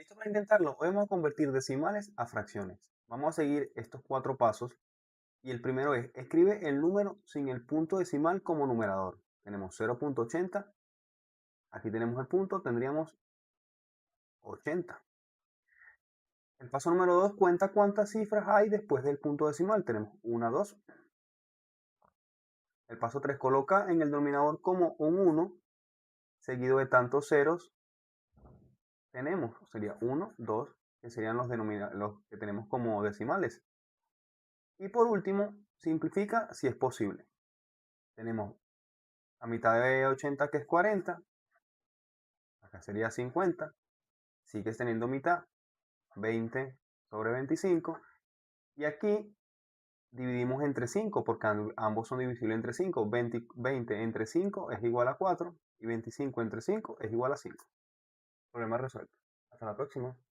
Listo para intentarlo. Hoy vamos a convertir decimales a fracciones. Vamos a seguir estos 4 pasos y el primero es, escribe el número sin el punto decimal como numerador. Tenemos 0.80, aquí tenemos el punto, tendríamos 80. El paso número 2 cuenta cuántas cifras hay después del punto decimal. Tenemos 1, 2. El paso 3 coloca en el denominador como un 1 seguido de tantos ceros. Tenemos, sería 1, 2, que serían los que tenemos como decimales. Y por último, simplifica si es posible. Tenemos a mitad de 80 que es 40, acá sería 50, sigues teniendo mitad, 20 sobre 25, y aquí dividimos entre 5 porque ambos son divisibles entre 5, 20 entre 5 es igual a 4 y 25 entre 5 es igual a 5. Problema resuelto. Hasta la próxima.